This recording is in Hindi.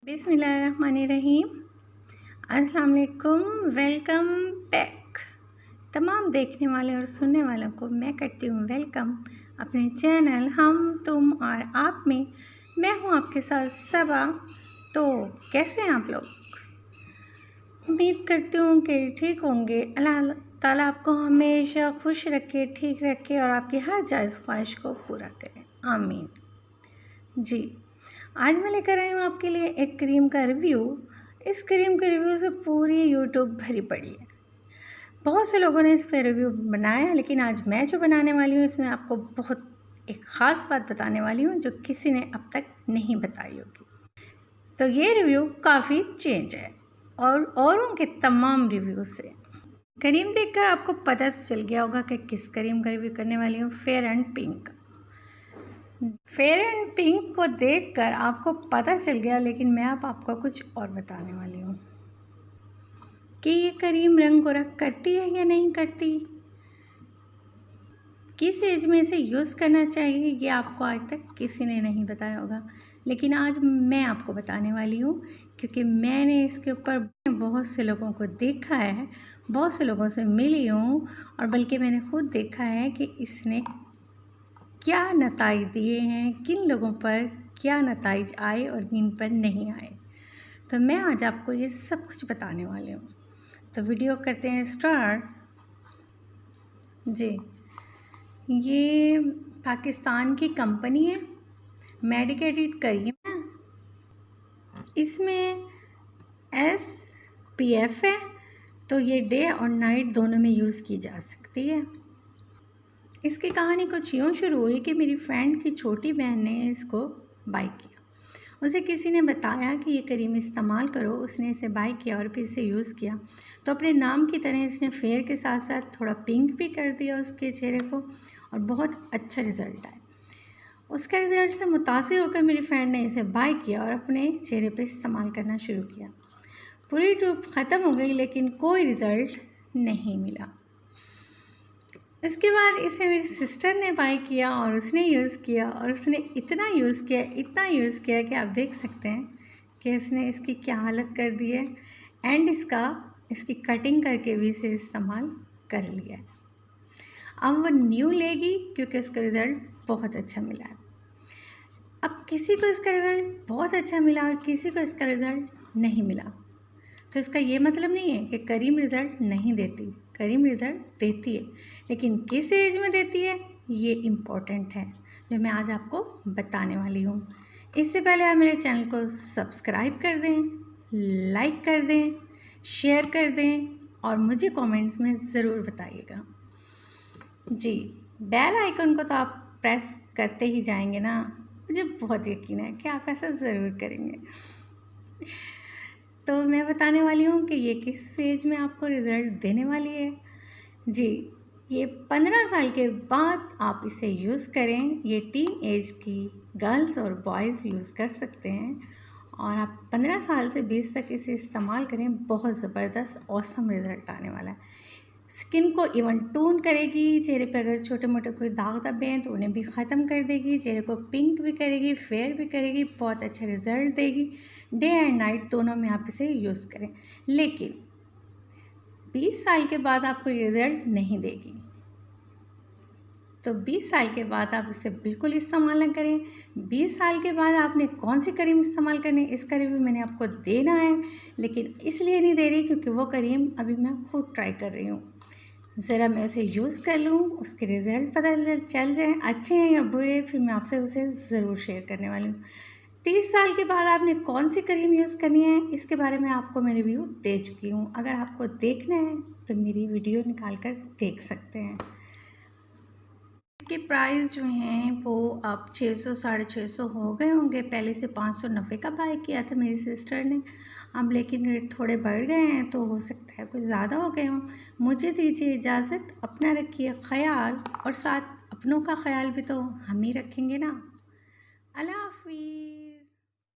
बिस्मिल्लाहिर्रहमानिर्रहीम। अस्सलाम वालेकुम। Welcome back. तमाम देखने वाले और सुनने वालों को मैं करती हूँ वेलकम अपने चैनल हम तुम और आप में। मैं हूँ आपके साथ सबा। तो कैसे हैं आप लोग? उम्मीद करती हूँ कि ठीक होंगे। अल्लाह ताला आपको हमेशा खुश रखे, ठीक रखे और आपकी हर जायज़ ख्वाहिश को पूरा करे, आमीन जी। आज मैं लेकर आई हूँ आपके लिए एक क्रीम का रिव्यू। इस क्रीम के रिव्यू से पूरी यूट्यूब भरी पड़ी है। बहुत से लोगों ने इस पर रिव्यू बनाया है, लेकिन आज मैं जो बनाने वाली हूँ इसमें आपको बहुत एक ख़ास बात बताने वाली हूँ जो किसी ने अब तक नहीं बताई होगी। तो ये रिव्यू काफ़ी चेंज है और औरों के तमाम रिव्यू से। क्रीम देखकर आपको पता तो चल गया होगा कि किस क्रीम का रिव्यू करने वाली हूँ। Fair and pink. Fair and pink को देखकर आपको पता चल गया, लेकिन मैं अब आपको कुछ और बताने वाली हूँ कि ये क्रीम रंग गोरा करती है या नहीं करती, किस एज में इसे यूज़ करना चाहिए, ये आपको आज तक किसी ने नहीं बताया होगा, लेकिन आज मैं आपको बताने वाली हूँ क्योंकि मैंने इसके ऊपर बहुत से लोगों को देखा है, बहुत से लोगों से मिली हूँ और बल्कि मैंने खुद देखा है कि इसने क्या नताइज दिए हैं, किन लोगों पर क्या नताइज आए और किन पर नहीं आए। तो मैं आज आपको ये सब कुछ बताने वाली हूँ। तो वीडियो करते हैं स्टार्ट जी। ये पाकिस्तान की कंपनी है, मेडिकेटेड क्रीम है। इसमें SPF है, तो ये डे और नाइट दोनों में यूज़ की जा सकती है। इसकी कहानी कुछ यूँ शुरू हुई कि मेरी फ्रेंड की छोटी बहन ने इसको बाय किया। उसे किसी ने बताया कि ये क्रीम इस्तेमाल करो। उसने इसे बाय किया और फिर इसे यूज़ किया तो अपने नाम की तरह इसने फेयर के साथ साथ थोड़ा पिंक भी कर दिया उसके चेहरे को और बहुत अच्छा रिज़ल्ट आया। उसके रिज़ल्ट से मुतासिर होकर मेरी फ्रेंड ने इसे बाय किया और अपने चेहरे पे इस्तेमाल करना शुरू किया। पूरी ट्यूब ख़त्म हो गई लेकिन कोई रिज़ल्ट नहीं मिला। इसके बाद इसे मेरी सिस्टर ने बाय किया और उसने यूज़ किया और उसने इतना यूज़ किया कि आप देख सकते हैं कि उसने इसकी क्या हालत कर दी है एंड इसकी कटिंग करके भी इसे इस्तेमाल कर लिया है। अब वो न्यू लेगी क्योंकि उसका रिज़ल्ट बहुत अच्छा मिला है। अब किसी को इसका रिज़ल्ट बहुत अच्छा मिला और किसी को इसका रिज़ल्ट नहीं मिला, तो इसका ये मतलब नहीं है कि क्रीम रिज़ल्ट नहीं देती। क्रीम रिज़ल्ट देती है, लेकिन किस एज में देती है ये इम्पोर्टेंट है जो मैं आज आपको बताने वाली हूँ। इससे पहले आप मेरे चैनल को सब्सक्राइब कर दें, लाइक कर दें, शेयर कर दें और मुझे कमेंट्स में ज़रूर बताइएगा जी। बेल आइकन को तो आप प्रेस करते ही जाएंगे ना, मुझे बहुत यकीन है कि आप ऐसा ज़रूर करेंगे। तो मैं बताने वाली हूँ कि ये किस एज में आपको रिज़ल्ट देने वाली है जी। ये 15 साल के बाद आप इसे यूज़ करें। ये टीन एज की गर्ल्स और बॉयज़ यूज़ कर सकते हैं और आप 15 साल से 20 तक इसे इस्तेमाल करें। बहुत ज़बरदस्त ऑसम रिज़ल्ट आने वाला है। स्किन को इवन टोन करेगी, चेहरे पे अगर छोटे मोटे कोई दाग धब्बे हैं तो उन्हें भी ख़त्म कर देगी, चेहरे को पिंक भी करेगी, फेयर भी करेगी, बहुत अच्छा रिज़ल्ट देगी। डे एंड नाइट दोनों में आप इसे यूज़ करें, लेकिन 20 साल के बाद आपको ये रिज़ल्ट नहीं देगी। तो 20 साल के बाद आप इसे बिल्कुल इस्तेमाल ना करें। 20 साल के बाद आपने कौन सी क्रीम इस्तेमाल करनी है इसका रिव्यू मैंने आपको देना है, लेकिन इसलिए नहीं दे रही क्योंकि वो क्रीम अभी मैं खुद ट्राई कर रही हूँ। ज़रा मैं उसे यूज़ कर लूँ, उसके रिज़ल्ट पता चल जाए अच्छे हैं या बुरे, फिर मैं आपसे उसे ज़रूर शेयर करने वाली हूँ। 30 साल के बाद आपने कौन सी क्रीम यूज़ करनी है इसके बारे में आपको मैं रिव्यू दे चुकी हूँ। अगर आपको देखना है तो मेरी वीडियो निकाल कर देख सकते हैं। इसके प्राइस जो हैं वो अब 600 650 हो गए होंगे। पहले से 590 का बाय किया था मेरी सिस्टर ने, अब लेकिन रेट थोड़े बढ़ गए हैं तो हो सकता है कुछ ज़्यादा हो गए हों। मुझे दीजिए इजाज़त, अपना रखिए ख्याल और साथ अपनों का ख्याल भी तो हम ही रखेंगे ना। अल्लाह हाफ़िज़।